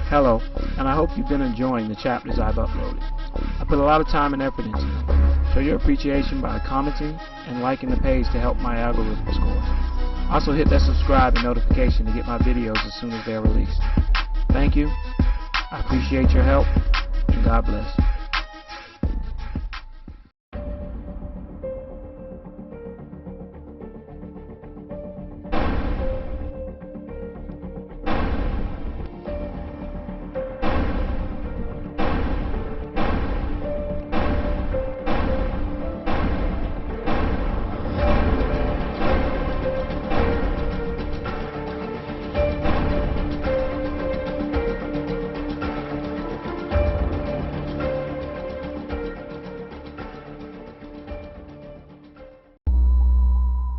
Hello, and I hope you've been enjoying the chapters I've uploaded. I put a lot of time and effort into them. Show your appreciation by commenting and liking the page to help my algorithm score. Also hit that subscribe and notification to get my videos as soon as they're released. Thank you, I appreciate your help, and God bless.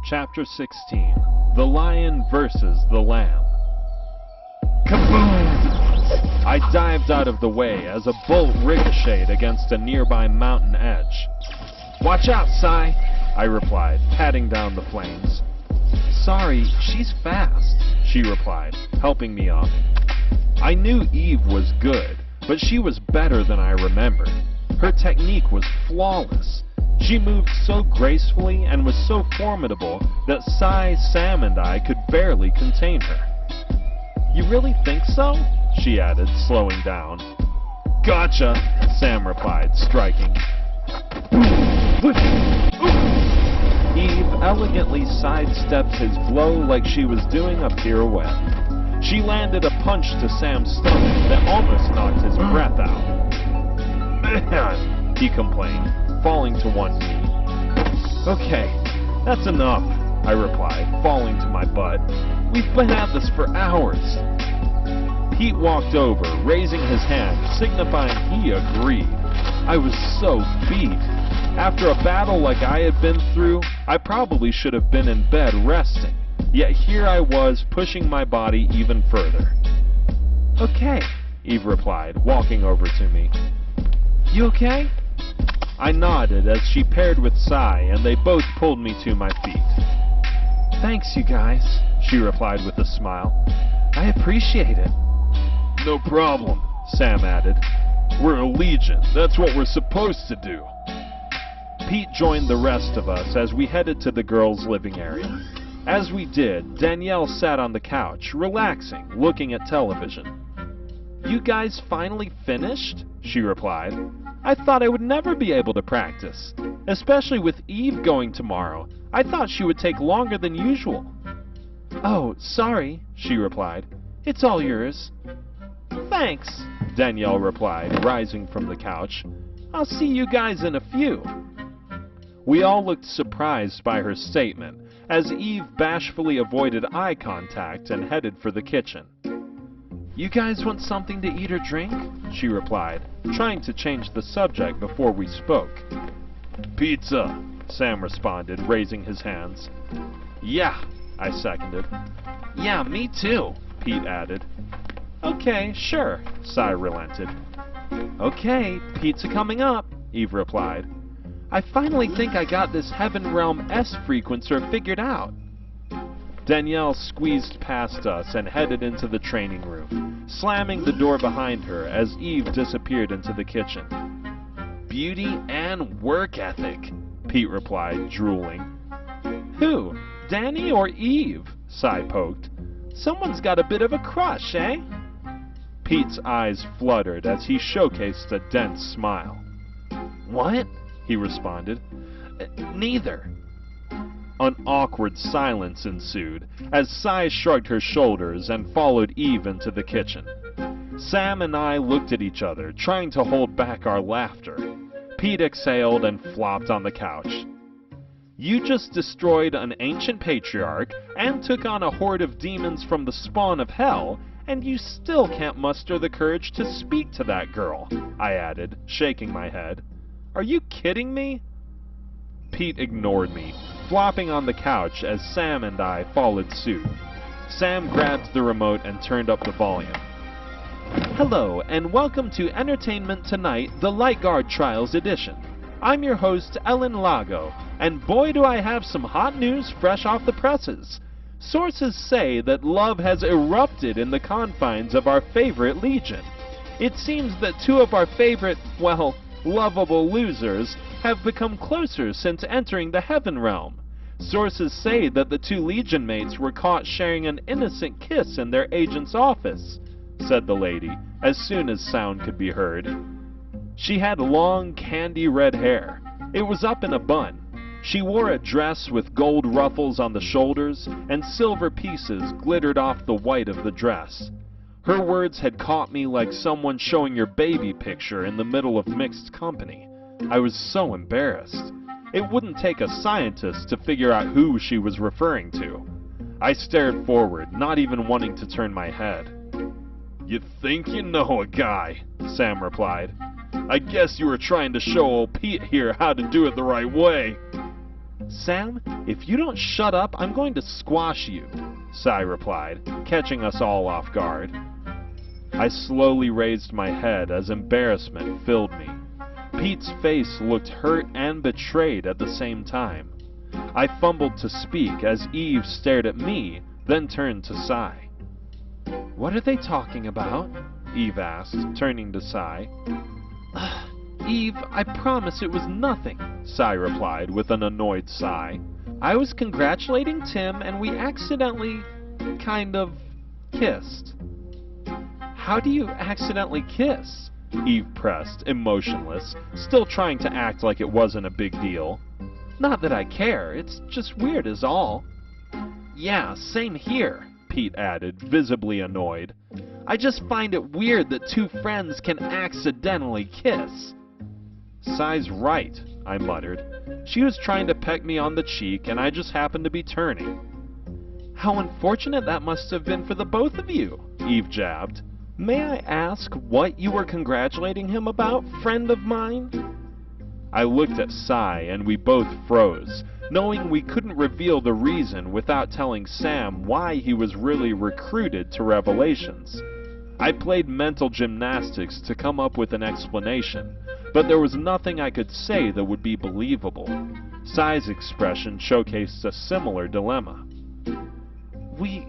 Chapter 16. The Lion versus the Lamb. Kaboom! I dived out of the way as a bolt ricocheted against a nearby mountain edge. "Watch out, Sai!" I replied, patting down the flames. "Sorry, she's fast," she replied, helping me up. I knew Eve was good, but she was better than I remembered. Her technique was flawless. She moved so gracefully and was so formidable that Sai, Sam, and I could barely contain her. "You really think so?" she added, slowing down. "Gotcha," Sam replied, striking. Eve elegantly sidestepped his blow like she was doing a pirouette. She landed a punch to Sam's stomach that almost knocked his breath out. "Man," he complained, falling to one knee. "Okay, that's enough," I replied, falling to my butt. "We've been at this for hours." Pete walked over, raising his hand, signifying he agreed. I was so beat. After a battle like I had been through, I probably should have been in bed resting. Yet here I was, pushing my body even further. "Okay," Eve replied, walking over to me. "You okay?" I nodded as she paired with Sai, and they both pulled me to my feet. "Thanks, you guys," she replied with a smile. "I appreciate it." "No problem," Sam added. "We're a legion. That's what we're supposed to do." Pete joined the rest of us as we headed to the girls' living area. As we did, Danielle sat on the couch, relaxing, looking at television. "You guys finally finished?" she replied. "I thought I would never be able to practice. Especially with Eve going tomorrow. I thought she would take longer than usual." "Oh, sorry," she replied. "It's all yours." "Thanks," Danielle replied, rising from the couch. "I'll see you guys in a few." We all looked surprised by her statement, as Eve bashfully avoided eye contact and headed for the kitchen. "You guys want something to eat or drink?" she replied, trying to change the subject before we spoke. "Pizza," Sam responded, raising his hands. "Yeah," I seconded. "Yeah, me too," Pete added. "Okay, sure," Sai relented. "Okay, pizza coming up," Eve replied. "I finally think I got this Heaven Realm S frequencer figured out." Danielle squeezed past us and headed into the training room, slamming the door behind her as Eve disappeared into the kitchen. "Beauty and work ethic," Pete replied, drooling. "Who, Danny or Eve?" Sai poked. "Someone's got a bit of a crush, eh?" Pete's eyes fluttered as he showcased a dense smile. "What?" he responded. "Neither." An awkward silence ensued as Sai shrugged her shoulders and followed Eve into the kitchen. Sam and I looked at each other, trying to hold back our laughter. Pete exhaled and flopped on the couch. "You just destroyed an ancient patriarch and took on a horde of demons from the spawn of hell, and you still can't muster the courage to speak to that girl," I added, shaking my head. "Are you kidding me?" Pete ignored me, flopping on the couch as Sam and I followed suit. Sam grabbed the remote and turned up the volume. "Hello, and welcome to Entertainment Tonight, the Light Guard Trials Edition. I'm your host, Ellen Lago, and boy do I have some hot news fresh off the presses. Sources say that love has erupted in the confines of our favorite legion. It seems that two of our favorite, well, lovable losers have become closer since entering the heaven realm. Sources say that the two legion mates were caught sharing an innocent kiss in their agent's office, said the lady, as soon as sound could be heard. She had long, candy red hair. It was up in a bun. She wore a dress with gold ruffles on the shoulders, and silver pieces glittered off the white of the dress. Her words had caught me like someone showing your baby picture in the middle of mixed company. I was so embarrassed. It wouldn't take a scientist to figure out who she was referring to. I stared forward, not even wanting to turn my head. "You think you know a guy," Sam replied. "I guess you were trying to show old Pete here how to do it the right way." "Sam, if you don't shut up, I'm going to squash you," Cy replied, catching us all off guard. I slowly raised my head as embarrassment filled me. Pete's face looked hurt and betrayed at the same time. I fumbled to speak as Eve stared at me, then turned to Cy. "What are they talking about?" Eve asked, turning to Cy. "Eve, I promise it was nothing," Cy replied with an annoyed sigh. "I was congratulating Tim and we accidentally, kind of, kissed." "How do you accidentally kiss?" Eve pressed, emotionless, still trying to act like it wasn't a big deal. "Not that I care, it's just weird is all." "Yeah, same here," Pete added, visibly annoyed. "I just find it weird that two friends can accidentally kiss." "Cy's right," I muttered. "She was trying to peck me on the cheek, and I just happened to be turning." "How unfortunate that must have been for the both of you," Eve jabbed. "May I ask what you were congratulating him about, friend of mine?" I looked at Cy, and we both froze, knowing we couldn't reveal the reason without telling Sam why he was really recruited to Revelations. I played mental gymnastics to come up with an explanation, but there was nothing I could say that would be believable. Cy's expression showcased a similar dilemma. "We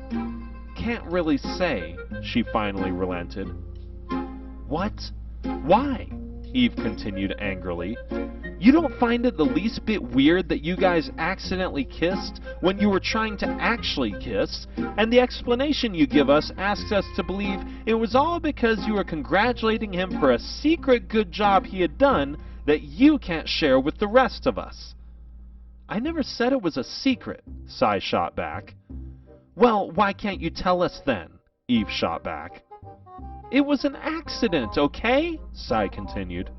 can't really say," she finally relented. "What? Why?" Eve continued angrily. "You don't find it the least bit weird that you guys accidentally kissed when you were trying to actually kiss, and the explanation you give us asks us to believe it was all because you were congratulating him for a secret good job he had done that you can't share with the rest of us?" "I never said it was a secret," Cy shot back. "Well, why can't you tell us then?" Eve shot back. "It was an accident, okay?" Cy continued.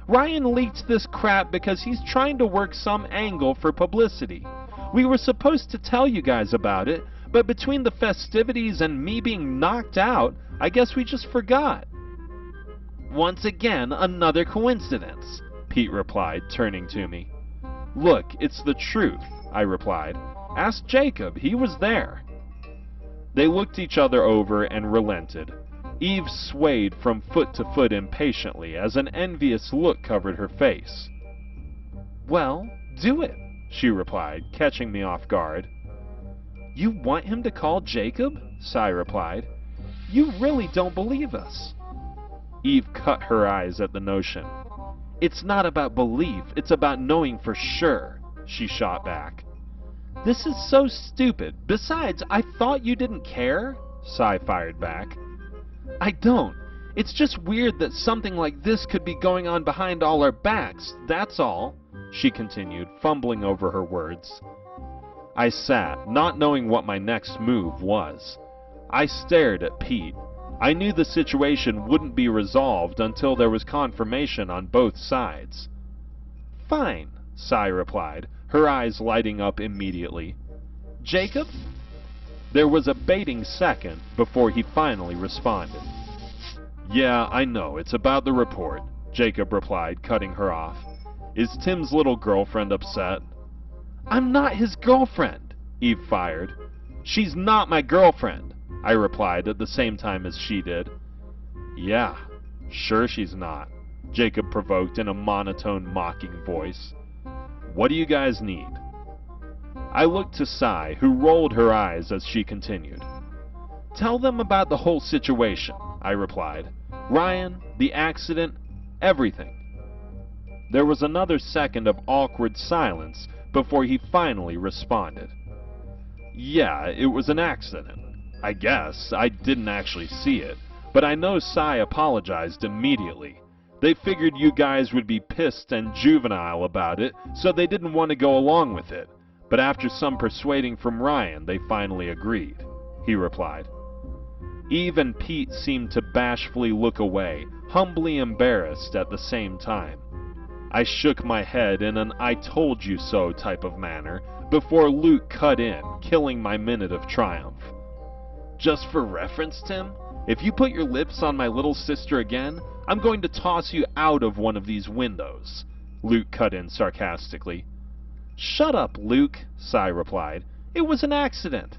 "Ryan leaked this crap because he's trying to work some angle for publicity. We were supposed to tell you guys about it, but between the festivities and me being knocked out, I guess we just forgot." "Once again, another coincidence," Pete replied, turning to me. "Look, it's the truth," I replied. "Ask Jacob, he was there." They looked each other over and relented. Eve swayed from foot to foot impatiently as an envious look covered her face. "Well, do it," she replied, catching me off guard. "You want him to call Jacob?" Cy replied. "You really don't believe us." Eve cut her eyes at the notion. "It's not about belief, it's about knowing for sure," she shot back. "This is so stupid. Besides, I thought you didn't care," Cy fired back. "I don't. It's just weird that something like this could be going on behind all our backs, that's all," she continued, fumbling over her words. I sat, not knowing what my next move was. I stared at Pete. I knew the situation wouldn't be resolved until there was confirmation on both sides. "Fine," Cy replied, her eyes lighting up immediately. "Jacob?" There was a baiting second before he finally responded. "Yeah, I know, it's about the report," Jacob replied, cutting her off. "Is Tim's little girlfriend upset?" "I'm not his girlfriend," Eve fired. "She's not my girlfriend," I replied at the same time as she did. "Yeah, sure she's not," Jacob provoked in a monotone, mocking voice. "What do you guys need?" I looked to Sai, who rolled her eyes as she continued. "Tell them about the whole situation," I replied. "Ryan, the accident, everything." There was another second of awkward silence before he finally responded. "Yeah, it was an accident. I guess. I didn't actually see it, but I know Sai apologized immediately. They figured you guys would be pissed and juvenile about it, so they didn't want to go along with it. But after some persuading from Ryan, they finally agreed," he replied. Eve and Pete seemed to bashfully look away, humbly embarrassed at the same time. I shook my head in an "I told you so" type of manner before Luke cut in, killing my minute of triumph. "Just for reference, Tim, if you put your lips on my little sister again, I'm going to toss you out of one of these windows," Luke cut in sarcastically. "Shut up, Luke," Sai replied. "It was an accident."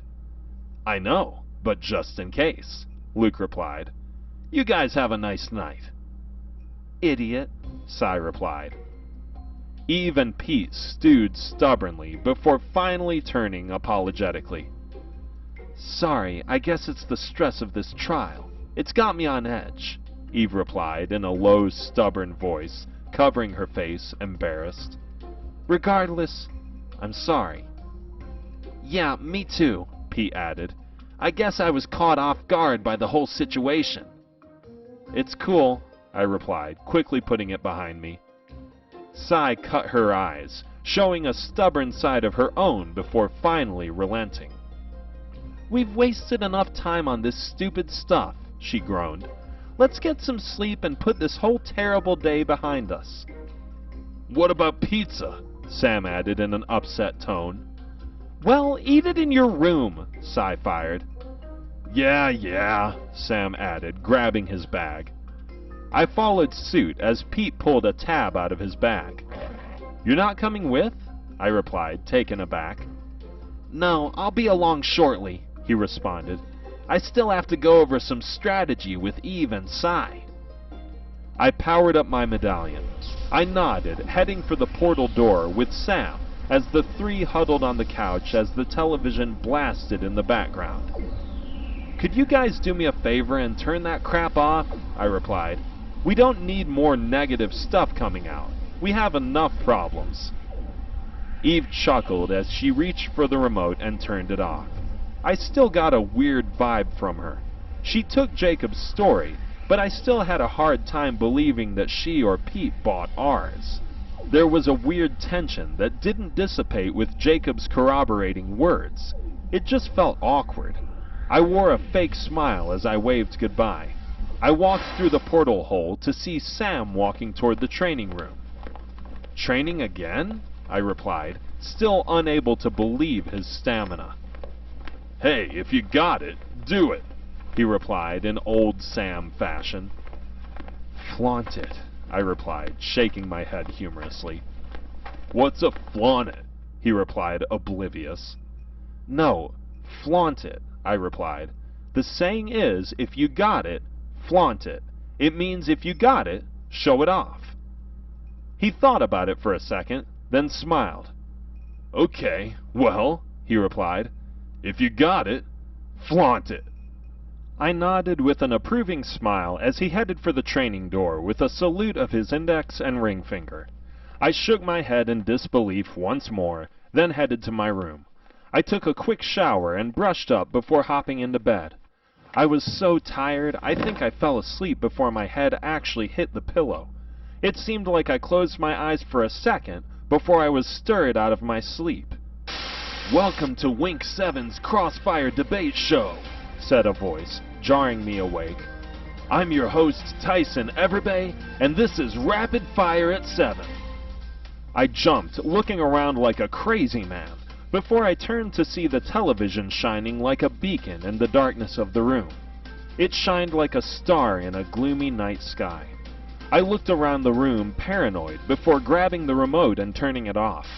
"I know, but just in case," Luke replied. "You guys have a nice night." "Idiot," Sai replied. Eve and Pete stewed stubbornly before finally turning apologetically. "Sorry, I guess it's the stress of this trial. It's got me on edge," Eve replied in a low, stubborn voice, covering her face, embarrassed. "Regardless, I'm sorry." "Yeah, me too," Pete added. "I guess I was caught off guard by the whole situation." "It's cool," I replied, quickly putting it behind me. Sai cut her eyes, showing a stubborn side of her own before finally relenting. "We've wasted enough time on this stupid stuff," she groaned. "Let's get some sleep and put this whole terrible day behind us." "What about pizza?" Sam added in an upset tone. "Well, eat it in your room," Sai fired. Yeah, Sam added, grabbing his bag. I followed suit as Pete pulled a tab out of his bag. "You're not coming with?" I replied, taken aback. "No, I'll be along shortly," he responded. "I still have to go over some strategy with Eve and Sai." I powered up my medallion. I nodded, heading for the portal door with Sam, as the three huddled on the couch as the television blasted in the background. "Could you guys do me a favor and turn that crap off?" I replied. "We don't need more negative stuff coming out. We have enough problems." Eve chuckled as she reached for the remote and turned it off. I still got a weird vibe from her. She took Jacob's story, but I still had a hard time believing that she or Pete bought ours. There was a weird tension that didn't dissipate with Jacob's corroborating words. It just felt awkward. I wore a fake smile as I waved goodbye. I walked through the portal hole to see Sam walking toward the training room. "Training again?" I replied, still unable to believe his stamina. "Hey, if you got it, do it," he replied in old Sam fashion. "Flaunt it," I replied, shaking my head humorously. "What's a flaunt it?" he replied, oblivious. "No, flaunt it," I replied. "The saying is, if you got it, flaunt it. It means if you got it, show it off." He thought about it for a second, then smiled. "Okay, well," he replied, "if you got it, flaunt it." I nodded with an approving smile as he headed for the training door with a salute of his index and ring finger. I shook my head in disbelief once more, then headed to my room. I took a quick shower and brushed up before hopping into bed. I was so tired, I think I fell asleep before my head actually hit the pillow. It seemed like I closed my eyes for a second before I was stirred out of my sleep. "Welcome to Wink 7's Crossfire Debate Show," said a voice, jarring me awake. "I'm your host, Tyson Everbay, and this is Rapid Fire at 7. I jumped, looking around like a crazy man, before I turned to see the television shining like a beacon in the darkness of the room. It shined like a star in a gloomy night sky. I looked around the room paranoid before grabbing the remote and turning it off.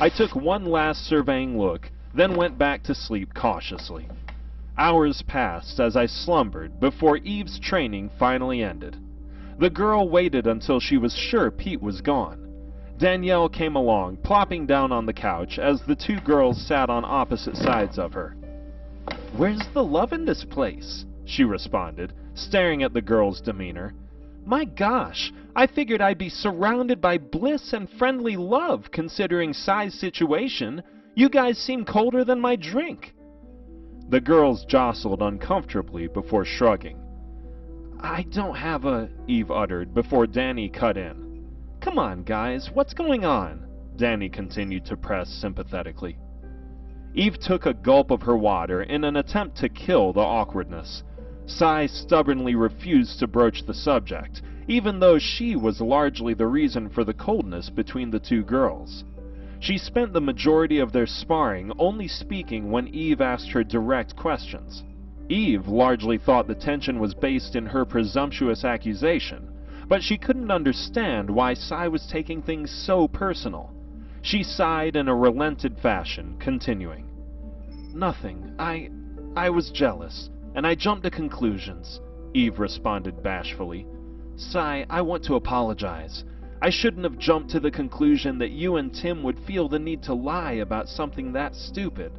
I took one last surveying look, then went back to sleep cautiously. Hours passed as I slumbered before Eve's training finally ended. The girl waited until she was sure Pete was gone. Danielle came along, plopping down on the couch as the two girls sat on opposite sides of her. "Where's the love in this place?" she responded, staring at the girl's demeanor. "My gosh, I figured I'd be surrounded by bliss and friendly love considering Sai's situation. You guys seem colder than my drink." The girls jostled uncomfortably before shrugging. "I don't have a," Eve uttered before Danny cut in. "Come on, guys, what's going on?" Danny continued to press sympathetically. Eve took a gulp of her water in an attempt to kill the awkwardness. Sai stubbornly refused to broach the subject, even though she was largely the reason for the coldness between the two girls. She spent the majority of their sparring only speaking when Eve asked her direct questions. Eve largely thought the tension was based in her presumptuous accusation, but she couldn't understand why Sai was taking things so personal. She sighed in a relented fashion, continuing, "Nothing. I was jealous, and I jumped to conclusions," Eve responded bashfully. "Sai, I want to apologize. I shouldn't have jumped to the conclusion that you and Tim would feel the need to lie about something that stupid.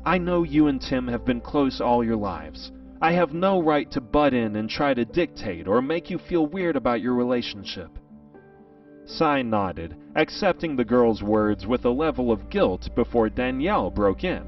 I know you and Tim have been close all your lives. I have no right to butt in and try to dictate or make you feel weird about your relationship." Sai nodded, accepting the girl's words with a level of guilt before Danielle broke in.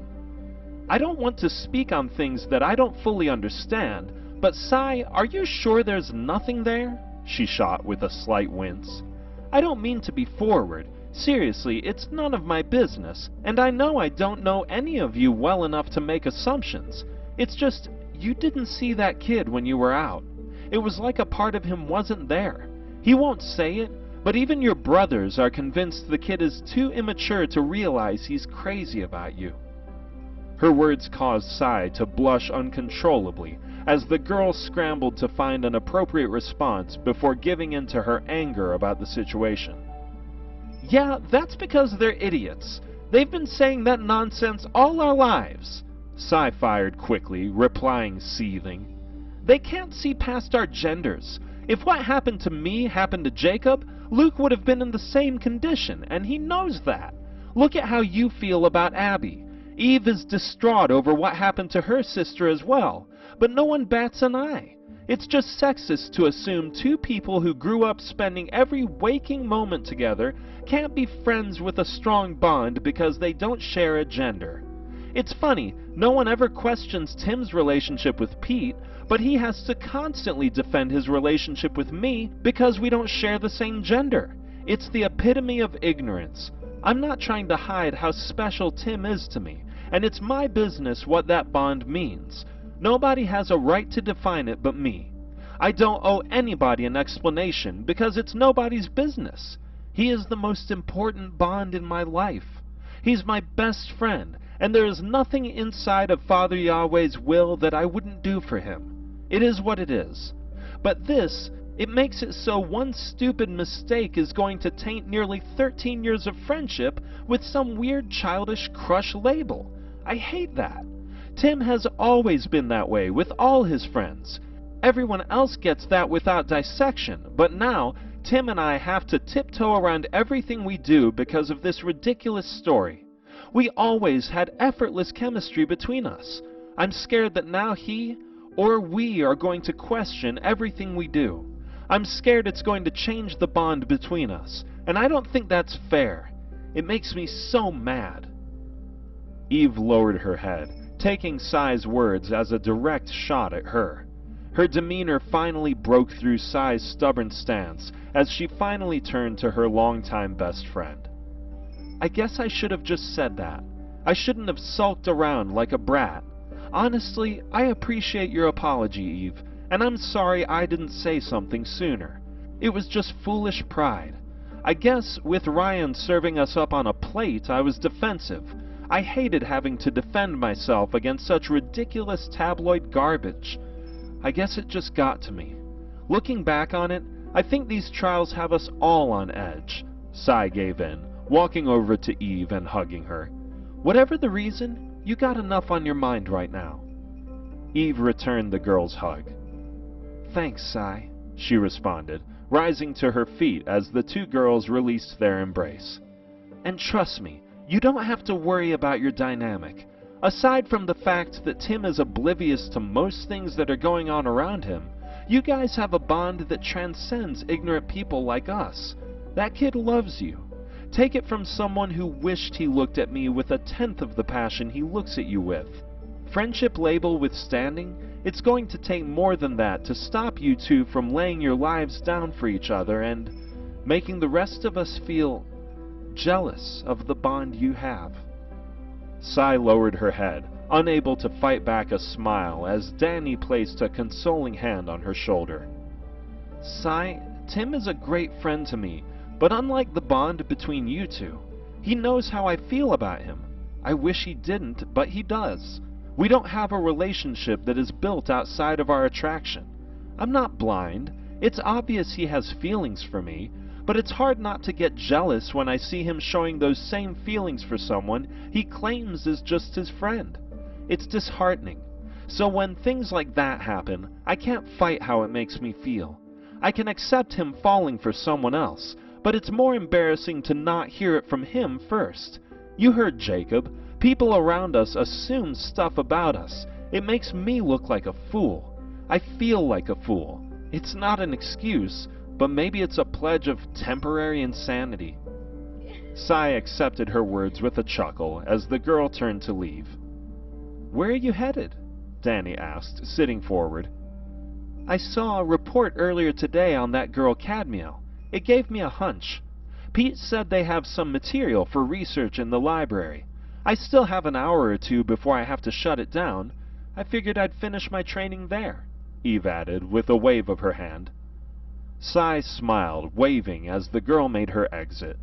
"I don't want to speak on things that I don't fully understand, but Sai, are you sure there's nothing there?" she shot with a slight wince. "I don't mean to be forward. Seriously, it's none of my business, and I know I don't know any of you well enough to make assumptions. It's just, you didn't see that kid when you were out. It was like a part of him wasn't there. He won't say it, but even your brothers are convinced the kid is too immature to realize he's crazy about you." Her words caused Sai to blush uncontrollably as the girl scrambled to find an appropriate response before giving in to her anger about the situation. "Yeah, that's because they're idiots. They've been saying that nonsense all our lives," Sai fired quickly, replying seething. "They can't see past our genders. If what happened to me happened to Jacob, Luke would have been in the same condition, and he knows that. Look at how you feel about Abby. Eve is distraught over what happened to her sister as well, but no one bats an eye. It's just sexist to assume two people who grew up spending every waking moment together can't be friends with a strong bond because they don't share a gender. It's funny, no one ever questions Tim's relationship with Pete, but he has to constantly defend his relationship with me because we don't share the same gender. It's the epitome of ignorance. I'm not trying to hide how special Tim is to me, and it's my business what that bond means. Nobody has a right to define it but me. I don't owe anybody an explanation because it's nobody's business. He is the most important bond in my life. He's my best friend, and there is nothing inside of Father Yahweh's will that I wouldn't do for him. It is what it is. But this, it makes it so one stupid mistake is going to taint nearly 13 years of friendship with some weird childish crush label. I hate that. Tim has always been that way with all his friends. Everyone else gets that without dissection, but now Tim and I have to tiptoe around everything we do because of this ridiculous story. We always had effortless chemistry between us. I'm scared that now he or we are going to question everything we do. I'm scared it's going to change the bond between us, and I don't think that's fair. It makes me so mad." Eve lowered her head, taking Sai's words as a direct shot at her. Her demeanor finally broke through Sai's stubborn stance as she finally turned to her longtime best friend. "I guess I should have just said that. I shouldn't have sulked around like a brat. Honestly, I appreciate your apology, Eve, and I'm sorry I didn't say something sooner. It was just foolish pride. I guess with Ryan serving us up on a plate, I was defensive. I hated having to defend myself against such ridiculous tabloid garbage. I guess it just got to me. Looking back on it, I think these trials have us all on edge." Sai gave in, walking over to Eve and hugging her. "Whatever the reason, you got enough on your mind right now." Eve returned the girl's hug. "Thanks, Sai," she responded, rising to her feet as the two girls released their embrace. "And trust me, you don't have to worry about your dynamic. Aside from the fact that Tim is oblivious to most things that are going on around him, you guys have a bond that transcends ignorant people like us. That kid loves you. Take it from someone who wished he looked at me with 1/10 of the passion he looks at you with. Friendship label withstanding, it's going to take more than that to stop you two from laying your lives down for each other and making the rest of us feel jealous of the bond you have." Sai lowered her head, unable to fight back a smile as Danny placed a consoling hand on her shoulder. "Sai, Tim is a great friend to me, but unlike the bond between you two, he knows how I feel about him. I wish he didn't, but he does. We don't have a relationship that is built outside of our attraction. I'm not blind. It's obvious he has feelings for me, but it's hard not to get jealous when I see him showing those same feelings for someone he claims is just his friend. It's disheartening. So when things like that happen, I can't fight how it makes me feel. I can accept him falling for someone else, but it's more embarrassing to not hear it from him first. You heard Jacob. People around us assume stuff about us. It makes me look like a fool. I feel like a fool. It's not an excuse, but maybe it's a pledge of temporary insanity." Sai accepted her words with a chuckle as the girl turned to leave. "Where are you headed?" Danny asked, sitting forward. "I saw a report earlier today on that girl Cadmiel. It gave me a hunch. Pete said they have some material for research in the library. I still have an hour or two before I have to shut it down. I figured I'd finish my training there," Eve added with a wave of her hand. Sai smiled, waving as the girl made her exit.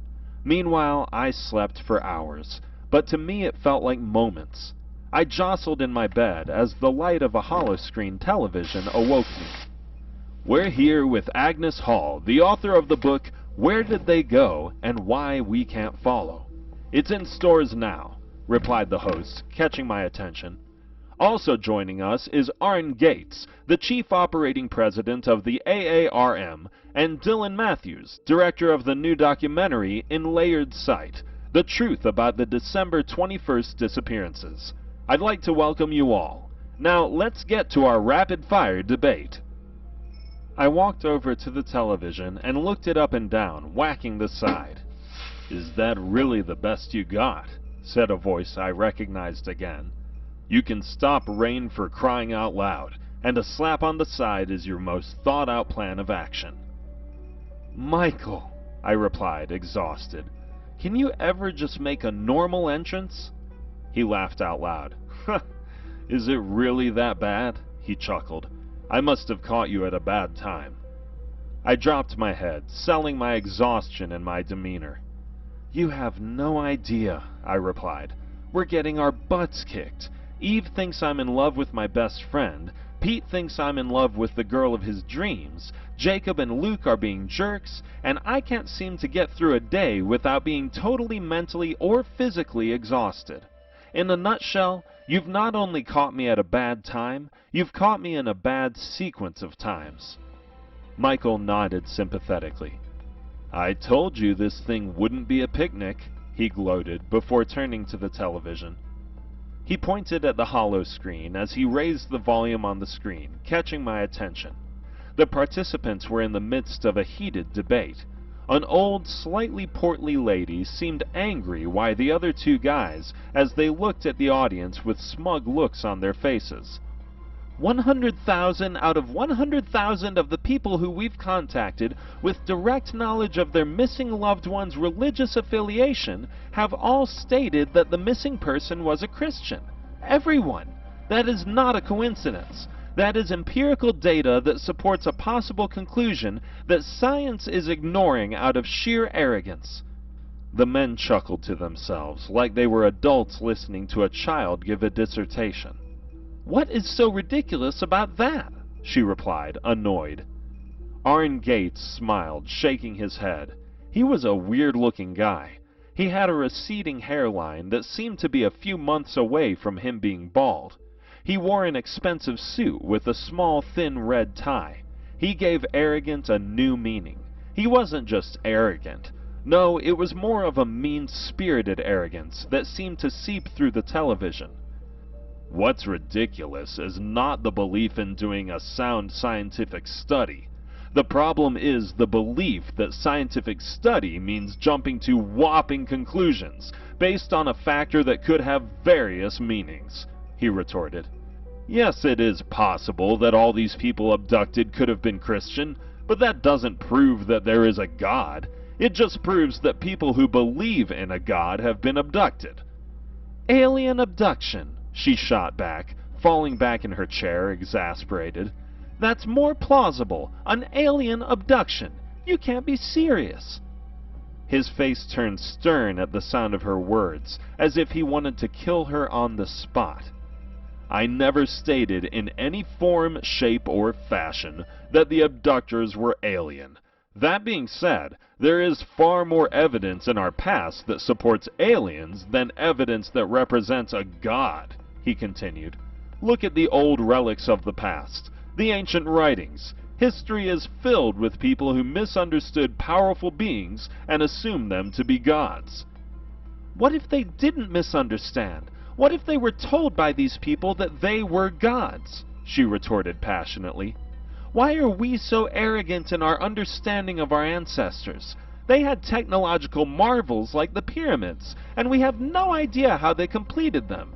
Meanwhile, I slept for hours, but to me it felt like moments. I jostled in my bed as the light of a holoscreen television awoke me. "We're here with Agnes Hall, the author of the book Where Did They Go and Why We Can't Follow. It's in stores now," replied the host, catching my attention. Also joining us is Arn Gates, the Chief Operating President of the AARM, and Dylan Matthews, Director of the new documentary In Layered Sight, The Truth About the December 21st Disappearances. I'd like to welcome you all. Now let's get to our rapid-fire debate. I walked over to the television and looked it up and down, whacking the side. "Is that really the best you got?" said a voice I recognized again. "You can stop rain for crying out loud, and a slap on the side is your most thought-out plan of action." "Michael," I replied, exhausted, "can you ever just make a normal entrance?" He laughed out loud. "Is it really that bad?" he chuckled. "I must have caught you at a bad time." I dropped my head, selling my exhaustion in my demeanor. "You have no idea," I replied. "We're getting our butts kicked. Eve thinks I'm in love with my best friend. Pete thinks I'm in love with the girl of his dreams. Jacob and Luke are being jerks, and I can't seem to get through a day without being totally mentally or physically exhausted. In a nutshell, you've not only caught me at a bad time, you've caught me in a bad sequence of times." Michael nodded sympathetically. "I told you this thing wouldn't be a picnic," he gloated before turning to the television. He pointed at the hollow screen as he raised the volume on the screen, catching my attention. The participants were in the midst of a heated debate. An old, slightly portly lady seemed angry by the other two guys as they looked at the audience with smug looks on their faces. 100,000 out of 100,000 of the people who we've contacted with direct knowledge of their missing loved one's religious affiliation have all stated that the missing person was a Christian. Everyone! That is not a coincidence. That is empirical data that supports a possible conclusion that science is ignoring out of sheer arrogance." The men chuckled to themselves like they were adults listening to a child give a dissertation. "What is so ridiculous about that?" she replied, annoyed. Arn Gates smiled, shaking his head. He was a weird-looking guy. He had a receding hairline that seemed to be a few months away from him being bald. He wore an expensive suit with a small, thin red tie. He gave arrogant a new meaning. He wasn't just arrogant. No, it was more of a mean-spirited arrogance that seemed to seep through the television. What's ridiculous is not the belief in doing a sound scientific study. The problem is the belief that scientific study means jumping to whopping conclusions based on a factor that could have various meanings, he retorted. Yes, it is possible that all these people abducted could have been Christian, but that doesn't prove that there is a God. It just proves that people who believe in a God have been abducted. Alien abduction, she shot back, falling back in her chair, exasperated. That's more plausible. An alien abduction. You can't be serious. His face turned stern at the sound of her words, as if he wanted to kill her on the spot. I never stated in any form, shape, or fashion that the abductors were alien. That being said, there is far more evidence in our past that supports aliens than evidence that represents a god, he continued. Look at the old relics of the past, the ancient writings. History is filled with people who misunderstood powerful beings and assumed them to be gods. What if they didn't misunderstand? What if they were told by these people that they were gods? She retorted passionately. Why are we so arrogant in our understanding of our ancestors? They had technological marvels like the pyramids, and we have no idea how they completed them.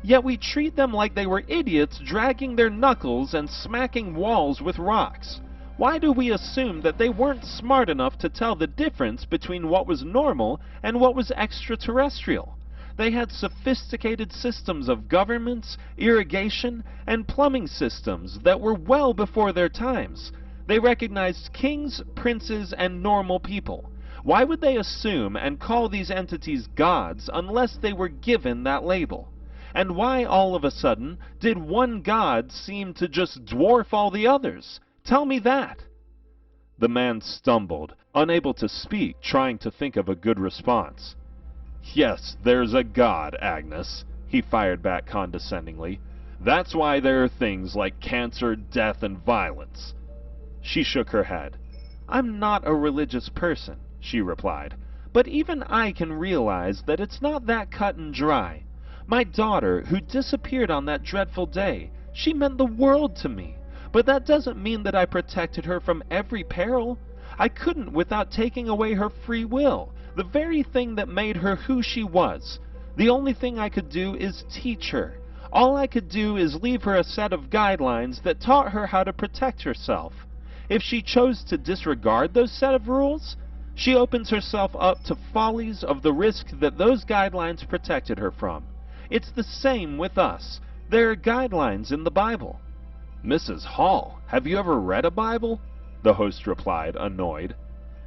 Yet we treat them like they were idiots dragging their knuckles and smacking walls with rocks. Why do we assume that they weren't smart enough to tell the difference between what was normal and what was extraterrestrial? They had sophisticated systems of governments, irrigation, and plumbing systems that were well before their times. They recognized kings, princes, and normal people. Why would they assume and call these entities gods unless they were given that label? And why all of a sudden did one god seem to just dwarf all the others? Tell me that. The man stumbled, unable to speak, trying to think of a good response. Yes, there's a God, Agnes, he fired back condescendingly. That's why there are things like cancer, death, and violence. She shook her head. I'm not a religious person, she replied, but even I can realize that it's not that cut and dry. My daughter, who disappeared on that dreadful day, she meant the world to me, but that doesn't mean that I protected her from every peril. I couldn't without taking away her free will. The very thing that made her who she was. The only thing I could do is teach her. All I could do is leave her a set of guidelines that taught her how to protect herself. If she chose to disregard those set of rules, she opens herself up to follies of the risk that those guidelines protected her from. It's the same with us. There are guidelines in the Bible. Mrs. Hall, have you ever read a Bible? The host replied, annoyed.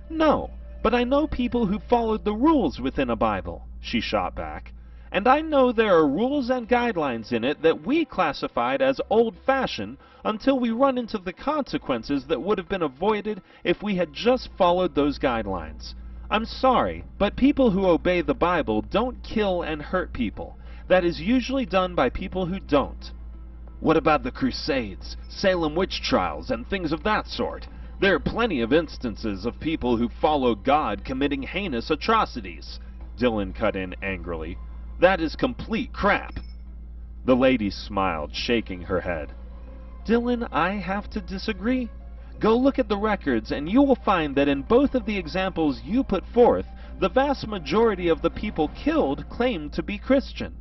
No. But I know people who followed the rules within a Bible, she shot back. And I know there are rules and guidelines in it that we classified as old-fashioned until we run into the consequences that would have been avoided if we had just followed those guidelines. I'm sorry, but people who obey the Bible don't kill and hurt people. That is usually done by people who don't. What about the Crusades, Salem witch trials, and things of that sort? There are plenty of instances of people who follow God committing heinous atrocities, Dylan cut in angrily. That is complete crap. The lady smiled, shaking her head. Dylan, I have to disagree. Go look at the records and you will find that in both of the examples you put forth, the vast majority of the people killed claimed to be Christian.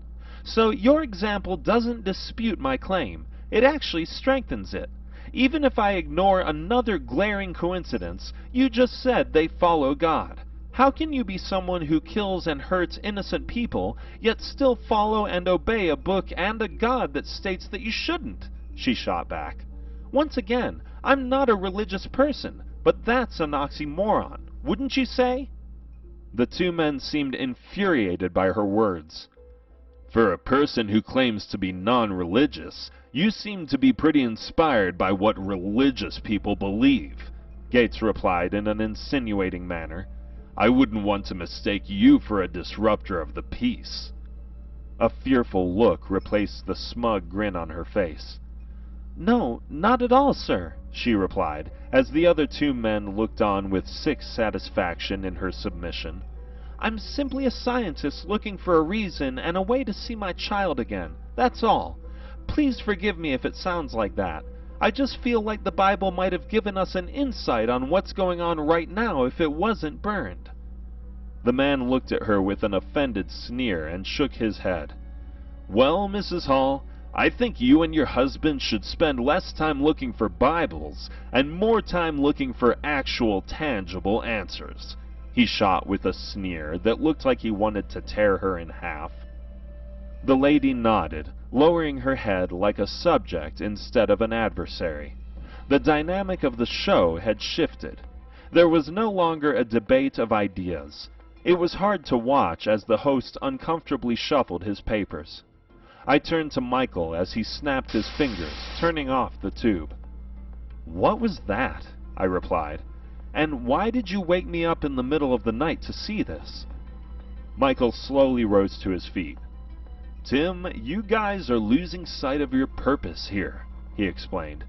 So your example doesn't dispute my claim. It actually strengthens it. Even if I ignore another glaring coincidence, you just said they follow God. How can you be someone who kills and hurts innocent people, yet still follow and obey a book and a God that states that you shouldn't? She shot back. Once again, I'm not a religious person, but that's an oxymoron, wouldn't you say? The two men seemed infuriated by her words. For a person who claims to be non-religious, you seem to be pretty inspired by what religious people believe, Gates replied in an insinuating manner. I wouldn't want to mistake you for a disruptor of the peace. A fearful look replaced the smug grin on her face. No, not at all, sir. she replied, as the other two men looked on with sick satisfaction in her submission. "I'm simply a scientist looking for a reason and a way to see my child again. That's all. Please forgive me if it sounds like that. I just feel like the Bible might have given us an insight on what's going on right now if it wasn't burned." The man looked at her with an offended sneer and shook his head. "Well, Mrs. Hall, I think you and your husband should spend less time looking for Bibles and more time looking for actual, tangible answers," he shot with a sneer that looked like he wanted to tear her in half. The lady nodded, lowering her head like a subject instead of an adversary. The dynamic of the show had shifted. There was no longer a debate of ideas. It was hard to watch as the host uncomfortably shuffled his papers. I turned to Michael as he snapped his fingers, turning off the tube. "What was that?" I replied. "And why did you wake me up in the middle of the night to see this?" Michael slowly rose to his feet. "Tim, you guys are losing sight of your purpose here," he explained.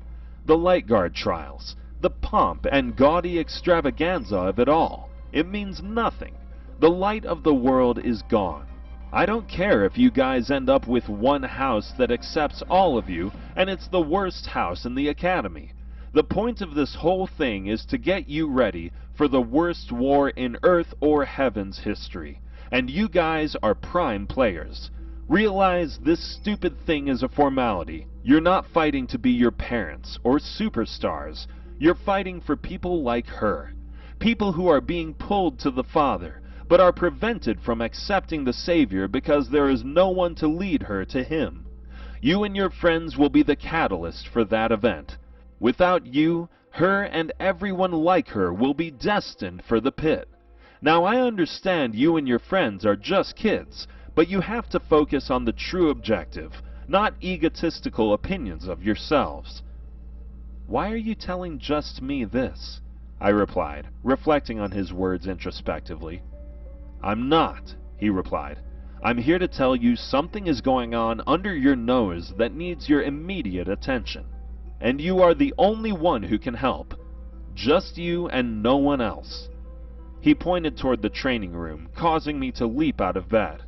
"The Light Guard trials, the pomp and gaudy extravaganza of it all, it means nothing. The light of the world is gone. I don't care if you guys end up with one house that accepts all of you, and it's the worst house in the academy. The point of this whole thing is to get you ready for the worst war in Earth or Heaven's history, and you guys are prime players. Realize this stupid thing is a formality. You're not fighting to be your parents or superstars. You're fighting for people like her. People who are being pulled to the Father, but are prevented from accepting the Savior because there is no one to lead her to Him. You and your friends will be the catalyst for that event. Without you, her and everyone like her will be destined for the pit. Now I understand you and your friends are just kids, but you have to focus on the true objective, not egotistical opinions of yourselves." "Why are you telling just me this?" I replied, reflecting on his words introspectively. "I'm not," he replied. "I'm here to tell you something is going on under your nose that needs your immediate attention. And you are the only one who can help. Just you and no one else." He pointed toward the training room, causing me to leap out of bed.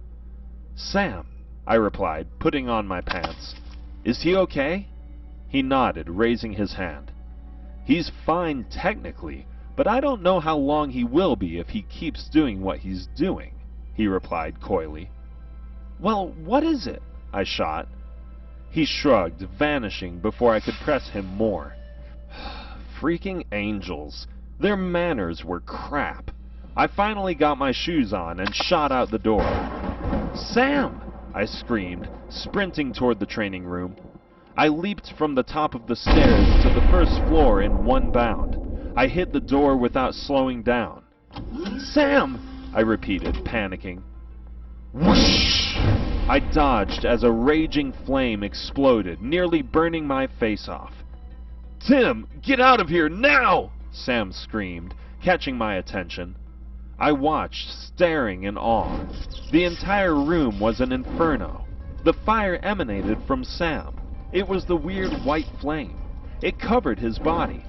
"Sam," I replied, putting on my pants. "Is he okay?" He nodded, raising his hand. "He's fine technically, but I don't know how long he will be if he keeps doing what he's doing," he replied coyly. "Well, what is it?" I shot. He shrugged, vanishing before I could press him more. Freaking angels. Their manners were crap. I finally got my shoes on and shot out the door. "Sam!" I screamed, sprinting toward the training room. I leaped from the top of the stairs to the first floor in one bound. I hit the door without slowing down. "Sam!" I repeated, panicking. Whoosh! I dodged as a raging flame exploded, nearly burning my face off. "Tim, get out of here now!" Sam screamed, catching my attention. I watched, staring in awe. The entire room was an inferno. The fire emanated from Sam. It was the weird white flame. It covered his body.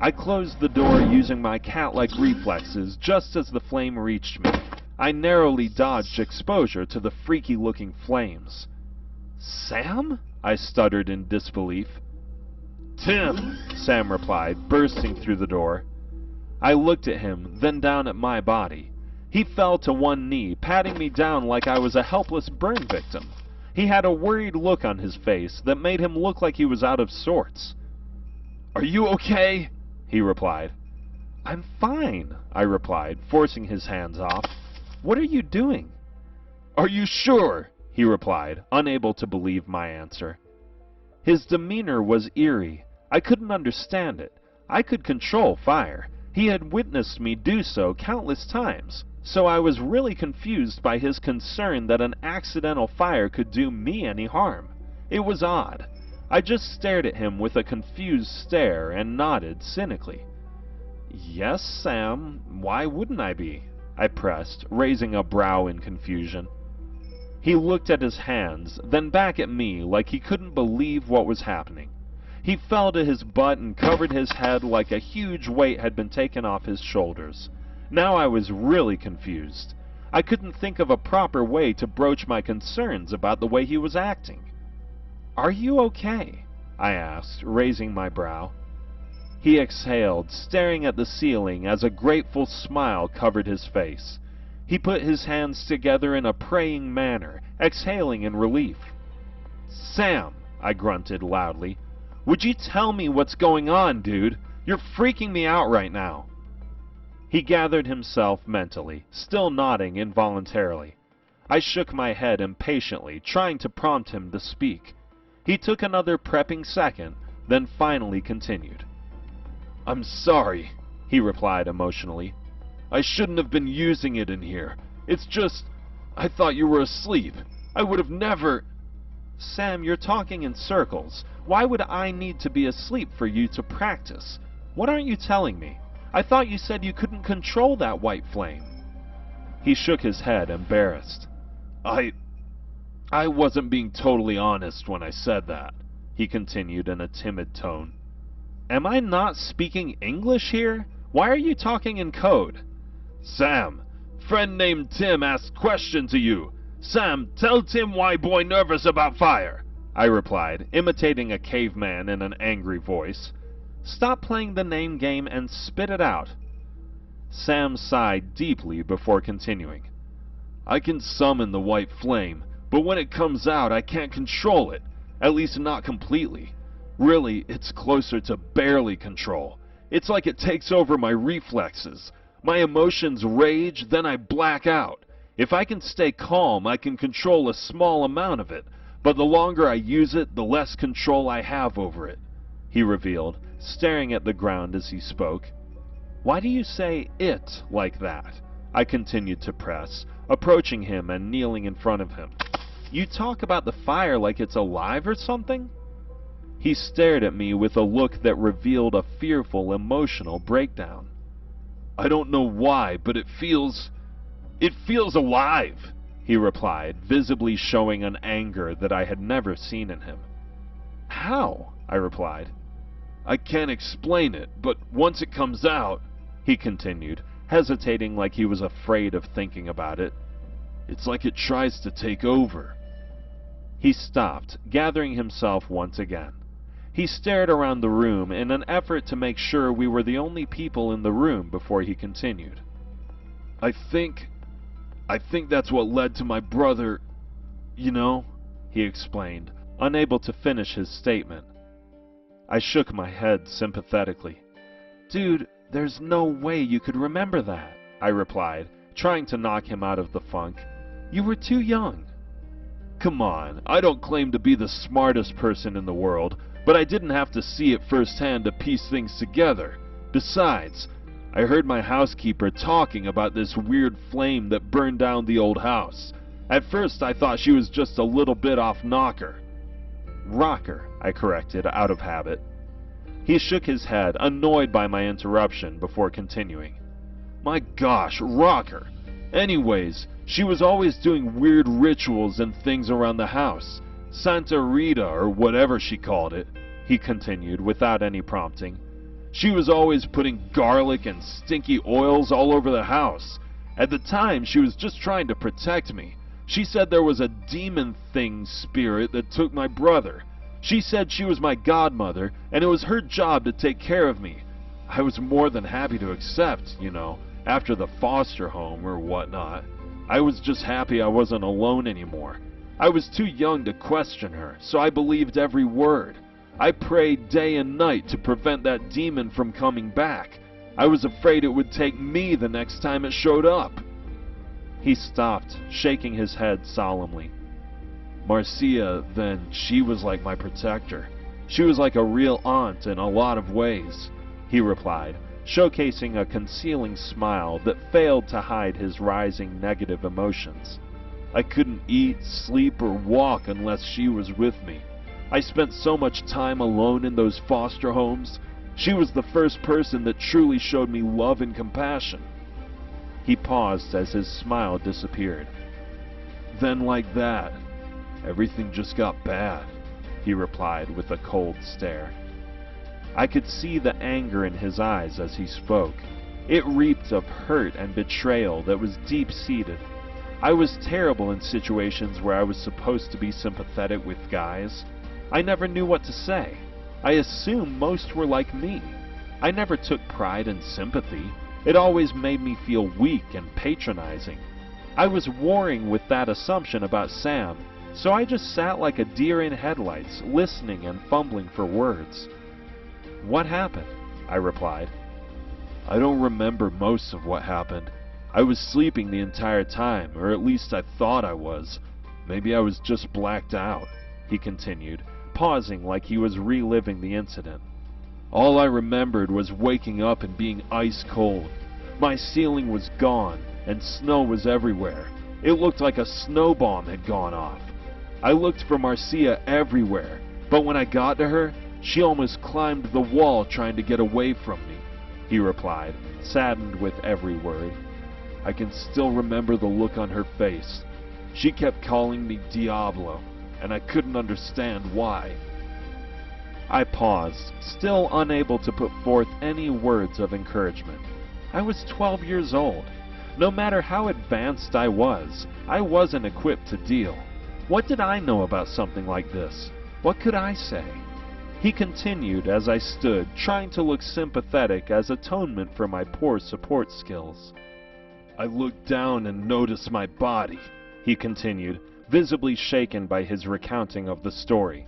I closed the door using my cat-like reflexes just as the flame reached me. I narrowly dodged exposure to the freaky-looking flames. "Sam?" I stuttered in disbelief. "Tim," Sam replied, bursting through the door. I looked at him, then down at my body. He fell to one knee, patting me down like I was a helpless burn victim. He had a worried look on his face that made him look like he was out of sorts. "Are you okay?" he replied. "I'm fine," I replied, forcing his hands off. "What are you doing?" "Are you sure?" he replied, unable to believe my answer. His demeanor was eerie. I couldn't understand it. I could control fire. He had witnessed me do so countless times, so I was really confused by his concern that an accidental fire could do me any harm. It was odd. I just stared at him with a confused stare and nodded cynically. "Yes, Sam, why wouldn't I be?" I pressed, raising a brow in confusion. He looked at his hands, then back at me like he couldn't believe what was happening. He fell to his butt and covered his head like a huge weight had been taken off his shoulders. Now I was really confused. I couldn't think of a proper way to broach my concerns about the way he was acting. "Are you okay?" I asked, raising my brow. He exhaled, staring at the ceiling as a grateful smile covered his face. He put his hands together in a praying manner, exhaling in relief. "Sam," I grunted loudly, "would you tell me what's going on, dude? You're freaking me out right now." He gathered himself mentally, still nodding involuntarily. I shook my head impatiently, trying to prompt him to speak. He took another prepping second, then finally continued. "I'm sorry," he replied emotionally. "I shouldn't have been using it in here. It's just, I thought you were asleep. I would have never—" "Sam, you're talking in circles. Why would I need to be asleep for you to practice? What aren't you telling me? I thought you said you couldn't control that white flame." He shook his head, embarrassed. I wasn't being totally honest when I said that," he continued in a timid tone. "Am I not speaking English here? Why are you talking in code?" "Sam, friend named Tim asked question to you. Sam, tell Tim why boy nervous about fire," I replied, imitating a caveman in an angry voice. "Stop playing the name game and spit it out." Sam sighed deeply before continuing. "I can summon the white flame, but when it comes out I can't control it, at least not completely. Really, it's closer to barely control. It's like it takes over my reflexes. My emotions rage, then I black out. If I can stay calm, I can control a small amount of it, but the longer I use it, the less control I have over it," he revealed, staring at the ground as he spoke. "Why do you say it like that?" I continued to press, approaching him and kneeling in front of him. "You talk about the fire like it's alive or something?" He stared at me with a look that revealed a fearful emotional breakdown. "I don't know why, but it feels alive," he replied, visibly showing an anger that I had never seen in him. "How?" I replied. "I can't explain it, but once it comes out," he continued, hesitating like he was afraid of thinking about it, "it's like it tries to take over." He stopped, gathering himself once again. He stared around the room in an effort to make sure we were the only people in the room before he continued. I think that's what led to my brother, you know," he explained, unable to finish his statement. I shook my head sympathetically. "Dude, there's no way you could remember that," I replied, trying to knock him out of the funk. "You were too young." "Come on, I don't claim to be the smartest person in the world, but I didn't have to see it firsthand to piece things together. Besides, I heard my housekeeper talking about this weird flame that burned down the old house. At first I thought she was just a little bit off knocker." "Rocker," I corrected, out of habit. He shook his head, annoyed by my interruption, before continuing. "My gosh, rocker! Anyways, she was always doing weird rituals and things around the house. Santa Rita, or whatever she called it," he continued, without any prompting. "She was always putting garlic and stinky oils all over the house. At the time, she was just trying to protect me. She said there was a demon thing spirit that took my brother. She said she was my godmother, and it was her job to take care of me. I was more than happy to accept, you know, after the foster home or whatnot. I was just happy I wasn't alone anymore. I was too young to question her, so I believed every word. I prayed day and night to prevent that demon from coming back. I was afraid it would take me the next time it showed up." He stopped, shaking his head solemnly. "Marcia, then, she was like my protector. She was like a real aunt in a lot of ways," he replied, showcasing a concealing smile that failed to hide his rising negative emotions. "I couldn't eat, sleep, or walk unless she was with me. I spent so much time alone in those foster homes. She was the first person that truly showed me love and compassion." He paused as his smile disappeared. "Then like that, everything just got bad," he replied with a cold stare. I could see the anger in his eyes as he spoke. It reeked of hurt and betrayal that was deep-seated. I was terrible in situations where I was supposed to be sympathetic with guys. I never knew what to say. I assumed most were like me. I never took pride in sympathy. It always made me feel weak and patronizing. I was warring with that assumption about Sam, so I just sat like a deer in headlights, listening and fumbling for words. "What happened?" I replied. "I don't remember most of what happened. I was sleeping the entire time, or at least I thought I was. Maybe I was just blacked out," he continued, pausing like he was reliving the incident. "All I remembered was waking up and being ice cold. My ceiling was gone, and snow was everywhere. It looked like a snow bomb had gone off. I looked for Marcia everywhere, but when I got to her, she almost climbed the wall trying to get away from me," he replied, saddened with every word. "I can still remember the look on her face. She kept calling me Diablo, and I couldn't understand why." I paused, still unable to put forth any words of encouragement. I was 12 years old. No matter how advanced I wasn't equipped to deal. What did I know about something like this? What could I say? He continued as I stood, trying to look sympathetic as atonement for my poor support skills. "I looked down and noticed my body," he continued, visibly shaken by his recounting of the story.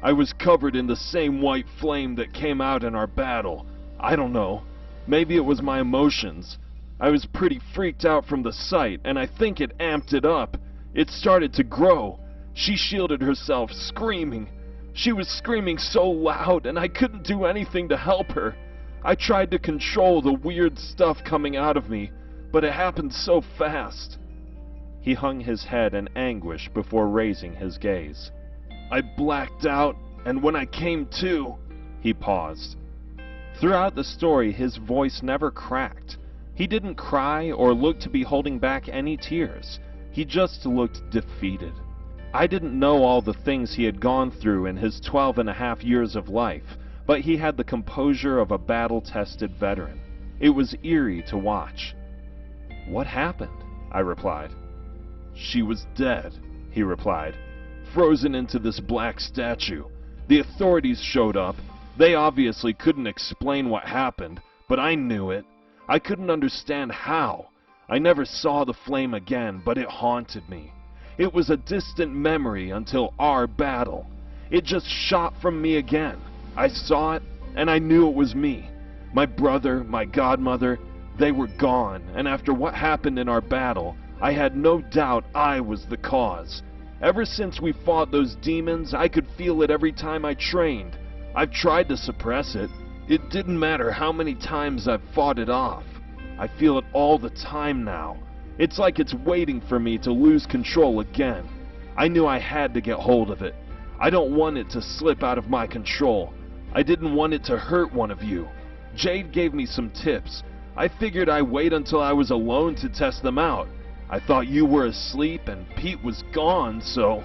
"I was covered in the same white flame that came out in our battle. I don't know. Maybe it was my emotions. I was pretty freaked out from the sight, and I think it amped it up. It started to grow. She shielded herself, screaming. She was screaming so loud, and I couldn't do anything to help her. I tried to control the weird stuff coming out of me, but it happened so fast." He hung his head in anguish before raising his gaze. "I blacked out, and when I came to..." He paused. Throughout the story, his voice never cracked. He didn't cry or look to be holding back any tears. He just looked defeated. I didn't know all the things he had gone through in his 12.5 years of life, but he had the composure of a battle-tested veteran. It was eerie to watch. "What happened?" I replied. "She was dead," he replied, "frozen into this black statue. The authorities showed up. They obviously couldn't explain what happened, but I knew it. I couldn't understand how. I never saw the flame again, but it haunted me. It was a distant memory until our battle. It just shot from me again. I saw it, and I knew it was me. My brother, my godmother, they were gone, and after what happened in our battle, I had no doubt I was the cause. Ever since we fought those demons, I could feel it every time I trained. I've tried to suppress it. It didn't matter how many times I've fought it off. I feel it all the time now. It's like it's waiting for me to lose control again. I knew I had to get hold of it. I don't want it to slip out of my control. I didn't want it to hurt one of you. Jade gave me some tips. I figured I'd wait until I was alone to test them out. I thought you were asleep and Pete was gone, so..."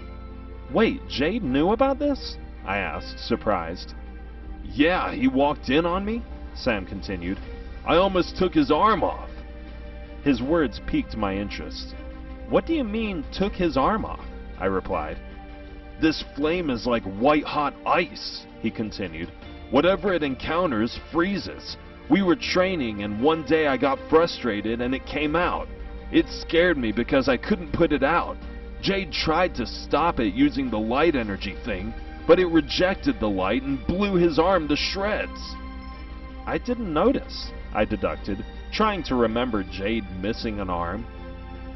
"Wait, Jade knew about this?" I asked, surprised. "Yeah, he walked in on me," Sam continued. "I almost took his arm off." His words piqued my interest. "What do you mean, took his arm off?" I replied. "This flame is like white-hot ice," he continued. "Whatever it encounters freezes. We were training, and one day I got frustrated and it came out. It scared me because I couldn't put it out. Jade tried to stop it using the light energy thing, but it rejected the light and blew his arm to shreds." "I didn't notice," I deducted, trying to remember Jade missing an arm.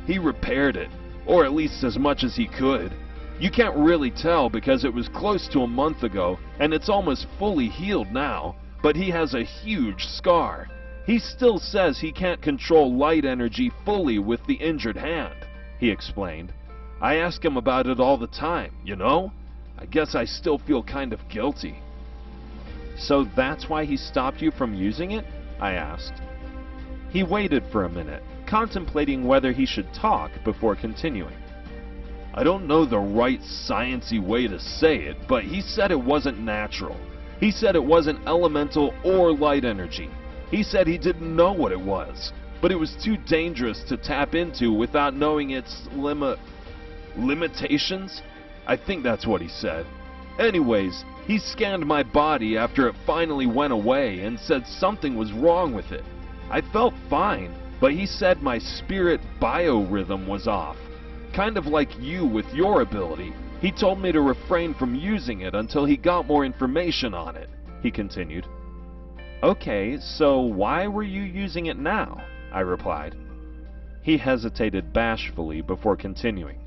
"He repaired it, or at least as much as he could. You can't really tell because it was close to a month ago, and it's almost fully healed now, but he has a huge scar. He still says he can't control light energy fully with the injured hand," he explained. "I ask him about it all the time, you know? I guess I still feel kind of guilty." "So that's why he stopped you from using it?" I asked. He waited for a minute, contemplating whether he should talk before continuing. "I don't know the right sciencey way to say it, but he said it wasn't natural. He said it wasn't elemental or light energy. He said he didn't know what it was, but it was too dangerous to tap into without knowing its limitations? I think that's what he said. Anyways, he scanned my body after it finally went away and said something was wrong with it. I felt fine, but he said my spirit biorhythm was off. Kind of like you with your ability. He told me to refrain from using it until he got more information on it, he continued. Okay, so why were you using it now? I replied. He hesitated bashfully before continuing.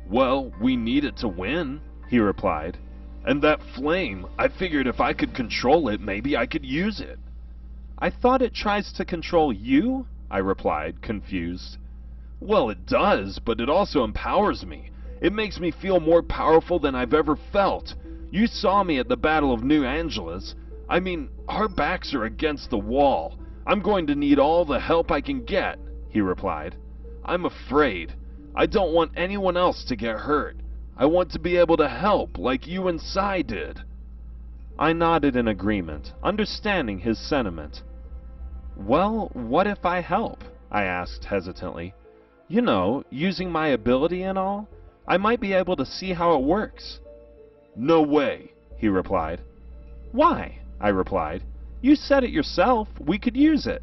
Well, we need it to win, he replied. And that flame, I figured if I could control it, maybe I could use it. I thought it tries to control you? I replied, confused. Well, it does, but it also empowers me. It makes me feel more powerful than I've ever felt. You saw me at the Battle of New Angeles. I mean, our backs are against the wall. I'm going to need all the help I can get, he replied. I'm afraid. I don't want anyone else to get hurt. I want to be able to help like you and Sai did. I nodded in agreement, understanding his sentiment. Well, what if I help? I asked hesitantly. You know, using my ability and all, I might be able to see how it works. No way, he replied. Why? I replied. You said it yourself. We could use it.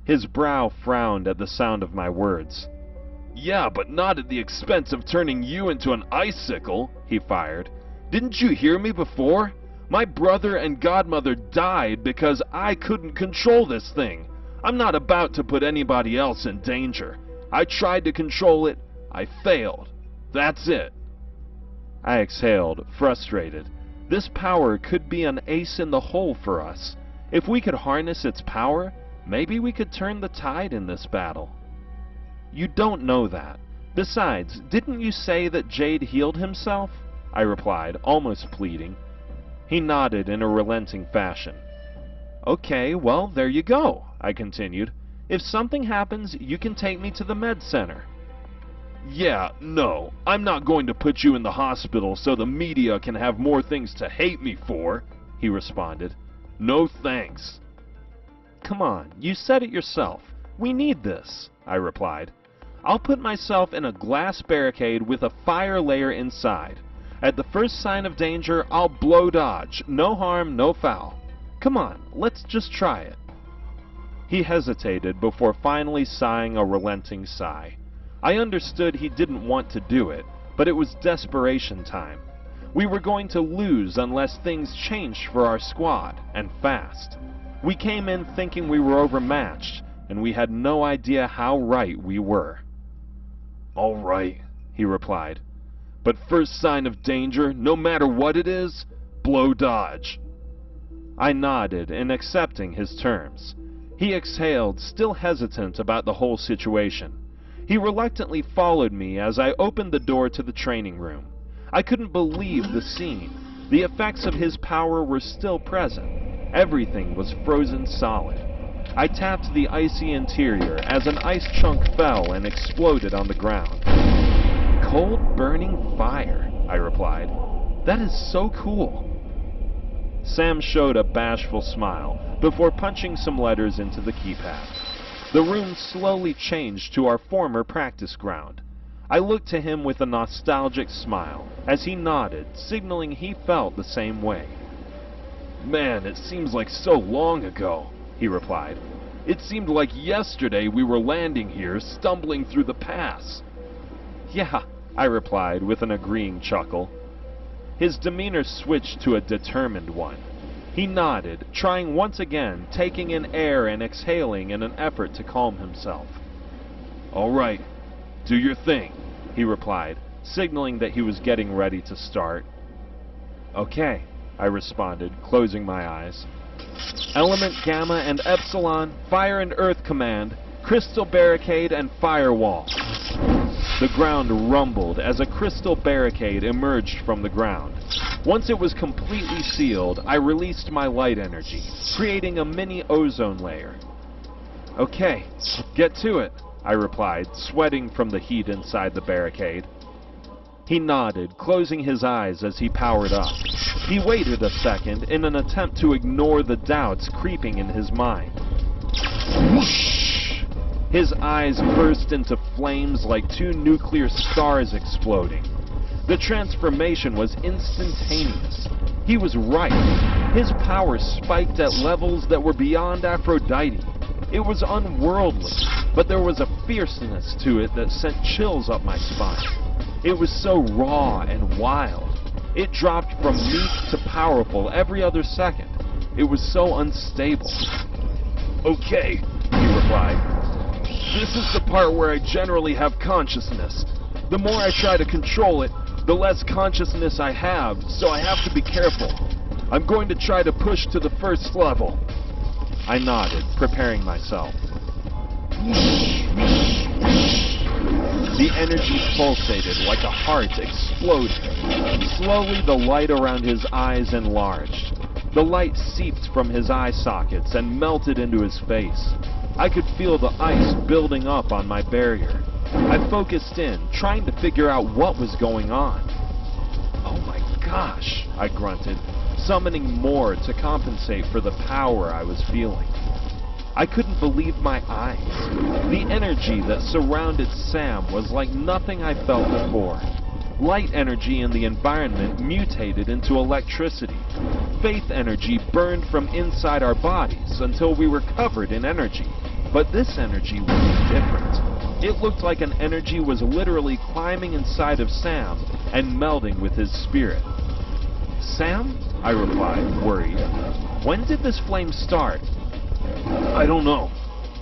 His brow frowned at the sound of my words. Yeah, but not at the expense of turning you into an icicle, he fired. Didn't you hear me before? My brother and godmother died because I couldn't control this thing. I'm not about to put anybody else in danger. I tried to control it. I failed. That's it. I exhaled, frustrated. This power could be an ace in the hole for us. If we could harness its power, maybe we could turn the tide in this battle. You don't know that. Besides, didn't you say that Jade healed himself? I replied, almost pleading. He nodded in a relenting fashion. Okay, well, there you go, I continued. If something happens, you can take me to the med center. Yeah, no, I'm not going to put you in the hospital so the media can have more things to hate me for, he responded. No thanks. Come on, you said it yourself. We need this, I replied. I'll put myself in a glass barricade with a fire layer inside. At the first sign of danger, I'll blow dodge. No harm, no foul. Come on, let's just try it. He hesitated before finally sighing a relenting sigh. I understood he didn't want to do it, but it was desperation time. We were going to lose unless things changed for our squad, and fast. We came in thinking we were overmatched, and we had no idea how right we were. All right, he replied. But first sign of danger, no matter what it is, blow dodge. I nodded in accepting his terms. He exhaled, still hesitant about the whole situation. He reluctantly followed me as I opened the door to the training room. I couldn't believe the scene. The effects of his power were still present. Everything was frozen solid. I tapped the icy interior as an ice chunk fell and exploded on the ground. Cold burning fire, I replied. That is so cool. Sam showed a bashful smile before punching some letters into the keypad. The room slowly changed to our former practice ground. I looked to him with a nostalgic smile as he nodded, signaling he felt the same way. Man, it seems like so long ago, he replied. It seemed like yesterday we were landing here, stumbling through the pass. Yeah, I replied with an agreeing chuckle. His demeanor switched to a determined one. He nodded, trying once again, taking in air and exhaling in an effort to calm himself. All right, do your thing, he replied, signaling that he was getting ready to start. Okay, I responded, closing my eyes. Element Gamma and Epsilon, Fire and Earth Command, Crystal Barricade and Firewall. The ground rumbled as a crystal barricade emerged from the ground. Once it was completely sealed, I released my light energy, creating a mini ozone layer. Okay, get to it, I replied, sweating from the heat inside the barricade. He nodded, closing his eyes as he powered up. He waited a second in an attempt to ignore the doubts creeping in his mind. Whoosh! His eyes burst into flames like two nuclear stars exploding. The transformation was instantaneous. He was right. His power spiked at levels that were beyond Aphrodite. It was unworldly, but there was a fierceness to it that sent chills up my spine. It was so raw and wild. It dropped from meek to powerful every other second. It was so unstable. "Okay," he replied. "This is the part where I generally have consciousness. The more I try to control it, the less consciousness I have, so I have to be careful. I'm going to try to push to the first level." I nodded, preparing myself. The energy pulsated like a heart exploding. Slowly, the light around his eyes enlarged. The light seeped from his eye sockets and melted into his face. I could feel the ice building up on my barrier. I focused in, trying to figure out what was going on. "Oh my gosh," I grunted, summoning more to compensate for the power I was feeling. I couldn't believe my eyes. The energy that surrounded Sam was like nothing I felt before. Light energy in the environment mutated into electricity. Faith energy burned from inside our bodies until we were covered in energy. But this energy was different. It looked like an energy was literally climbing inside of Sam and melding with his spirit. "Sam?" I replied, worried. "When did this flame start?" "I don't know.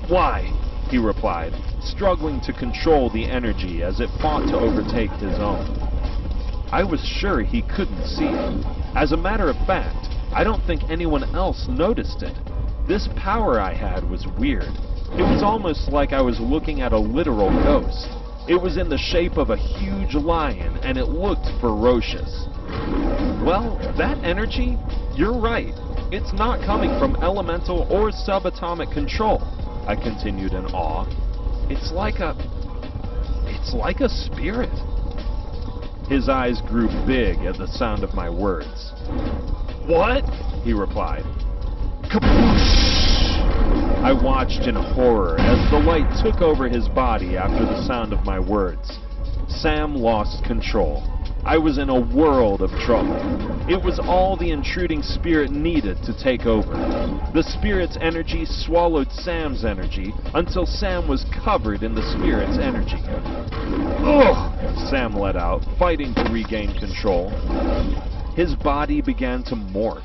Why?" he replied, struggling to control the energy as it fought to overtake his own. I was sure he couldn't see it. As a matter of fact, I don't think anyone else noticed it. This power I had was weird. It was almost like I was looking at a literal ghost. It was in the shape of a huge lion, and it looked ferocious. "Well, that energy, you're right. It's not coming from elemental or subatomic control," I continued in awe. It's like a spirit." His eyes grew big at the sound of my words. "What?" he replied. Kapoosh! I watched in horror as the light took over his body after the sound of my words. Sam lost control. I was in a world of trouble. It was all the intruding spirit needed to take over. The spirit's energy swallowed Sam's energy until Sam was covered in the spirit's energy. "Ugh!" Sam let out, fighting to regain control. His body began to morph.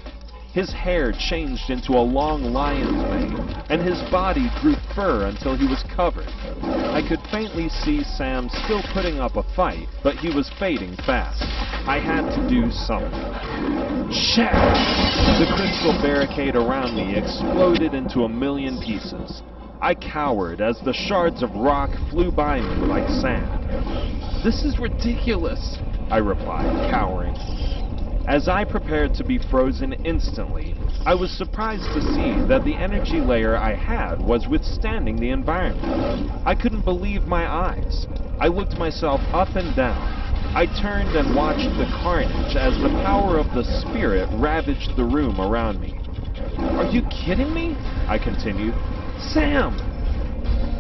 His hair changed into a long lion's mane, and his body grew fur until he was covered. I could faintly see Sam still putting up a fight, but he was fading fast. I had to do something. Shatter! The crystal barricade around me exploded into a million pieces. I cowered as the shards of rock flew by me like sand. "This is ridiculous," I replied, cowering. As I prepared to be frozen instantly, I was surprised to see that the energy layer I had was withstanding the environment. I couldn't believe my eyes. I looked myself up and down. I turned and watched the carnage as the power of the spirit ravaged the room around me. "Are you kidding me?" I continued. "Sam!"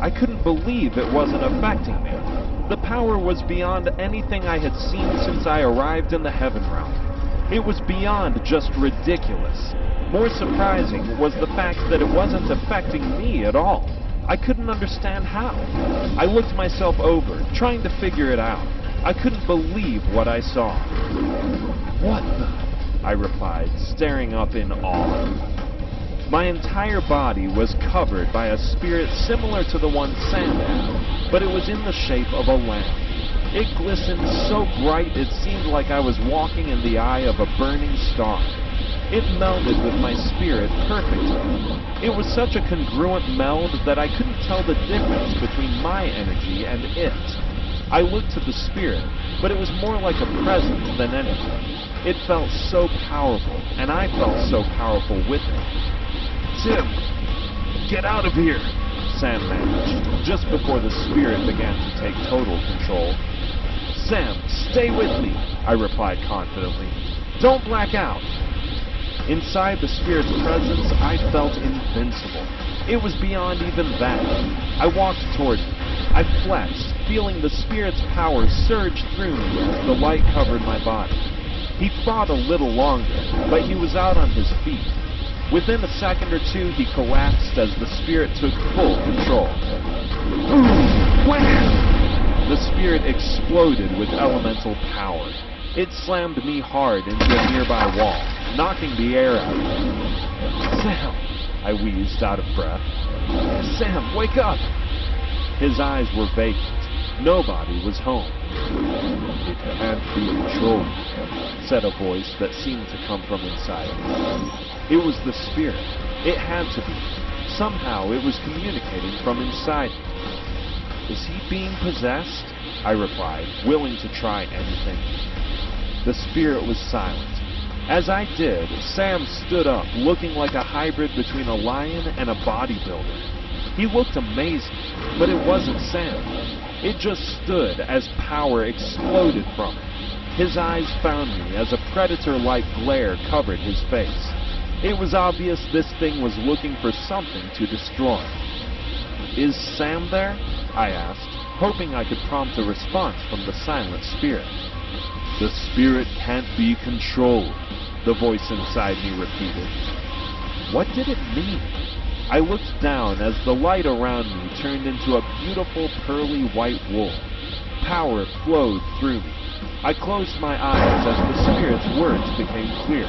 I couldn't believe it wasn't affecting me. The power was beyond anything I had seen since I arrived in the Heaven Realm. It was beyond just ridiculous. More surprising was the fact that it wasn't affecting me at all. I couldn't understand how. I looked myself over, trying to figure it out. I couldn't believe what I saw. "What the?" I replied, staring up in awe. My entire body was covered by a spirit similar to the one Sam had, but it was in the shape of a lamp. It glistened so bright it seemed like I was walking in the eye of a burning star. It melded with my spirit perfectly. It was such a congruent meld that I couldn't tell the difference between my energy and it. I looked to the spirit, but it was more like a presence than anything. It felt so powerful, and I felt so powerful with it. "Tim, get out of here," Sam managed, just before the spirit began to take total control. Sam, stay with me, I replied confidently. Don't black out. Inside the spirit's presence, I felt invincible. It was beyond even that. I walked toward him. I flexed, feeling the spirit's power surge through me as the light covered my body. He fought a little longer, but he was out on his feet. Within a second or two, he collapsed as the spirit took full control. Boom! Wham! The spirit exploded with elemental power. It slammed me hard into a nearby wall, knocking the air out of me. Sam, I wheezed out of breath. Sam, wake up! His eyes were vacant. Nobody was home. It can't be controlled, said a voice that seemed to come from inside me. It was the spirit. It had to be. Somehow it was communicating from inside me. Is he being possessed? I replied, willing to try anything. The spirit was silent. As I did, Sam stood up, looking like a hybrid between a lion and a bodybuilder. He looked amazing, but it wasn't Sam. It just stood as power exploded from it. His eyes found me as a predator-like glare covered his face. It was obvious this thing was looking for something to destroy. Is Sam there? I asked, hoping I could prompt a response from the silent spirit. The spirit can't be controlled, the voice inside me repeated. What did it mean? I looked down as the light around me turned into a beautiful pearly white wool. Power flowed through me. I closed my eyes as the spirit's words became clear.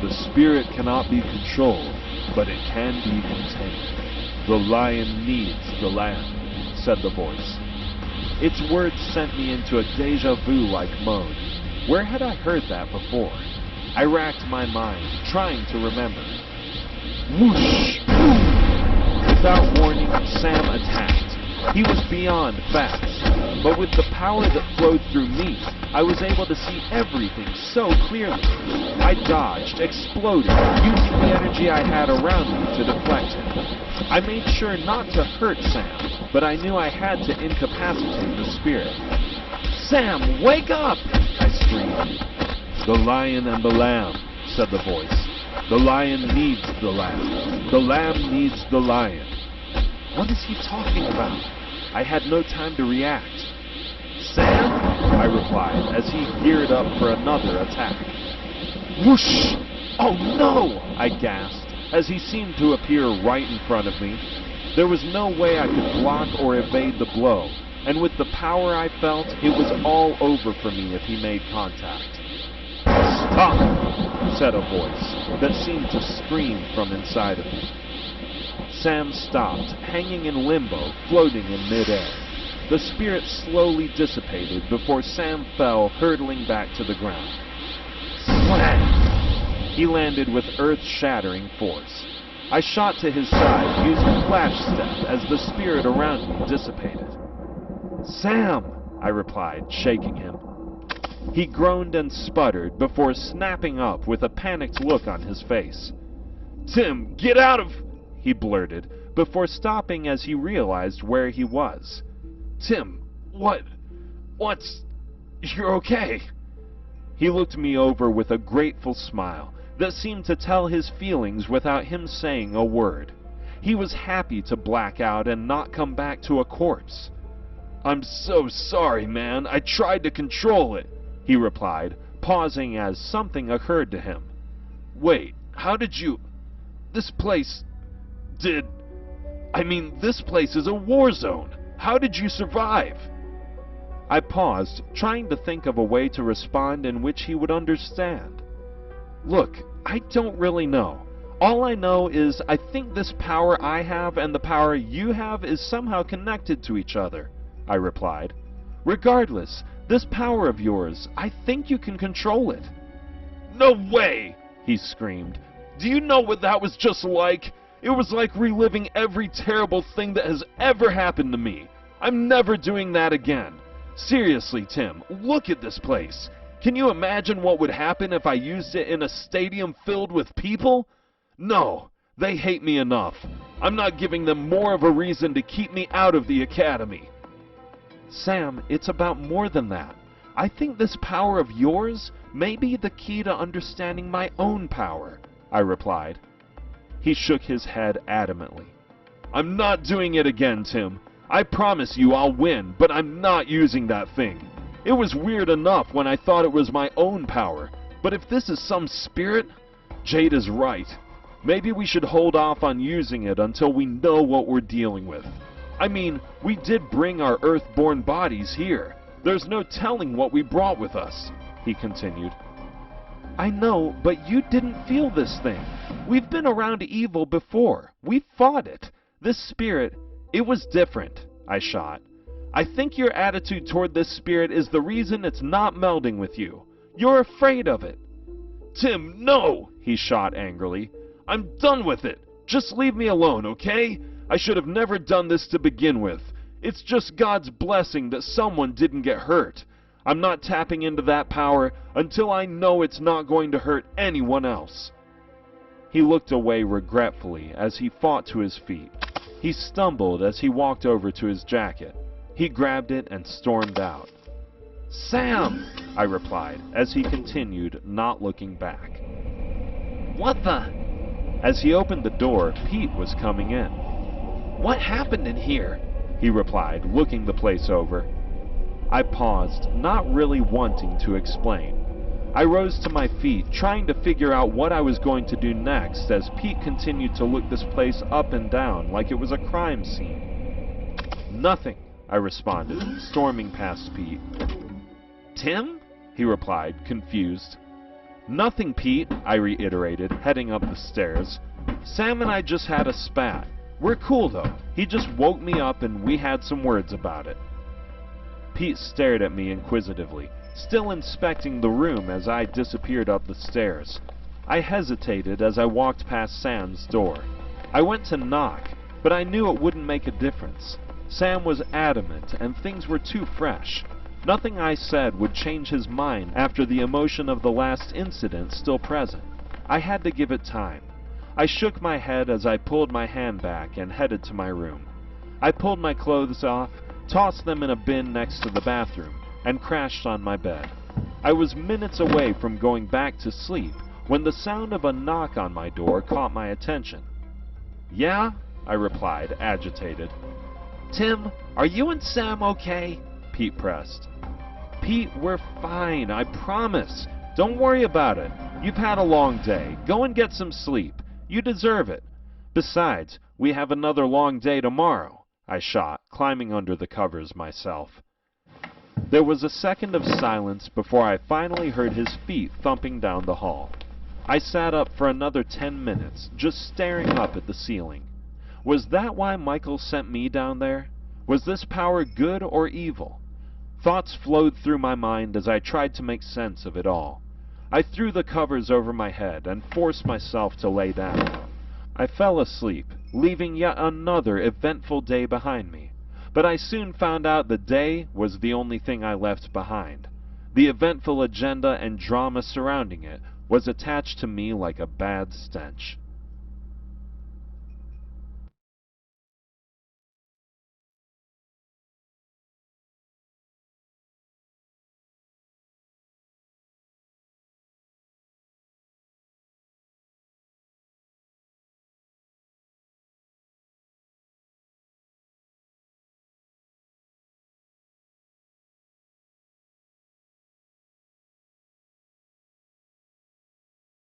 The spirit cannot be controlled, but it can be contained. The lion needs the lamb, said the voice. Its words sent me into a deja vu-like mode. Where had I heard that before? I racked my mind, trying to remember. Whoosh! Boom! Without warning, Sam attacked. He was beyond fast, but with the power that flowed through me, I was able to see everything so clearly. I dodged, exploded, using the energy I had around me to deflect him. I made sure not to hurt Sam, but I knew I had to incapacitate the spirit. Sam, wake up! I screamed. The lion and the lamb, said the voice. The lion needs the lamb. The lamb needs the lion. What is he talking about? I had no time to react. Sam? I replied as he geared up for another attack. Whoosh! Oh no! I gasped as he seemed to appear right in front of me. There was no way I could block or evade the blow, and with the power I felt, it was all over for me if he made contact. Stop! Said a voice that seemed to scream from inside of me. Sam stopped, hanging in limbo, floating in midair. The spirit slowly dissipated before Sam fell, hurtling back to the ground. Slam! He landed with earth-shattering force. I shot to his side, using Flash Step as the spirit around me dissipated. Sam! I replied, shaking him. He groaned and sputtered before snapping up with a panicked look on his face. Tim, get out of... he blurted, before stopping as he realized where he was. Tim, what's... you're okay? He looked me over with a grateful smile that seemed to tell his feelings without him saying a word. He was happy to black out and not come back to a corpse. I'm so sorry, man. I tried to control it, he replied, pausing as something occurred to him. Wait, how did you... this place... this place is a war zone. How did you survive? I paused, trying to think of a way to respond in which he would understand. Look, I don't really know. All I know is I think this power I have and the power you have is somehow connected to each other, I replied. Regardless, this power of yours, I think you can control it. No way! He screamed. Do you know what that was just like? It was like reliving every terrible thing that has ever happened to me. I'm never doing that again. Seriously, Tim, look at this place. Can you imagine what would happen if I used it in a stadium filled with people? No, they hate me enough. I'm not giving them more of a reason to keep me out of the academy. Sam, it's about more than that. I think this power of yours may be the key to understanding my own power, I replied. He shook his head adamantly. I'm not doing it again, Tim. I promise you I'll win, but I'm not using that thing. It was weird enough when I thought it was my own power, but if this is some spirit, Jade is right. Maybe we should hold off on using it until we know what we're dealing with. I mean, we did bring our Earth-born bodies here. There's no telling what we brought with us, he continued. I know, but you didn't feel this thing. We've been around evil before. We fought it. This spirit, it was different, I shot. I think your attitude toward this spirit is the reason it's not melding with you. You're afraid of it. Tim, no, he shot angrily. I'm done with it. Just leave me alone, okay? I should have never done this to begin with. It's just God's blessing that someone didn't get hurt. I'm not tapping into that power until I know it's not going to hurt anyone else. He looked away regretfully as he fought to his feet. He stumbled as he walked over to his jacket. He grabbed it and stormed out. Sam, I replied as he continued, not looking back. What the? As he opened the door, Pete was coming in. What happened in here? He replied, looking the place over. I paused, not really wanting to explain. I rose to my feet, trying to figure out what I was going to do next as Pete continued to look this place up and down like it was a crime scene. Nothing, I responded, storming past Pete. Tim? He replied, confused. Nothing, Pete, I reiterated, heading up the stairs. Sam and I just had a spat. We're cool, though. He just woke me up and we had some words about it. Pete stared at me inquisitively, still inspecting the room as I disappeared up the stairs. I hesitated as I walked past Sam's door. I went to knock, but I knew it wouldn't make a difference. Sam was adamant, and things were too fresh. Nothing I said would change his mind after the emotion of the last incident still present. I had to give it time. I shook my head as I pulled my hand back and headed to my room. I pulled my clothes off, tossed them in a bin next to the bathroom, and crashed on my bed. I was minutes away from going back to sleep when the sound of a knock on my door caught my attention. Yeah? I replied, agitated. Tim, are you and Sam okay? Pete pressed. Pete, we're fine, I promise. Don't worry about it. You've had a long day. Go and get some sleep. You deserve it. Besides, we have another long day tomorrow, I shot, climbing under the covers myself. There was a second of silence before I finally heard his feet thumping down the hall. I sat up for another 10 minutes, just staring up at the ceiling. Was that why Michael sent me down there? Was this power good or evil? Thoughts flowed through my mind as I tried to make sense of it all. I threw the covers over my head and forced myself to lay down. I fell asleep, leaving yet another eventful day behind me. But I soon found out the day was the only thing I left behind. The eventful agenda and drama surrounding it was attached to me like a bad stench.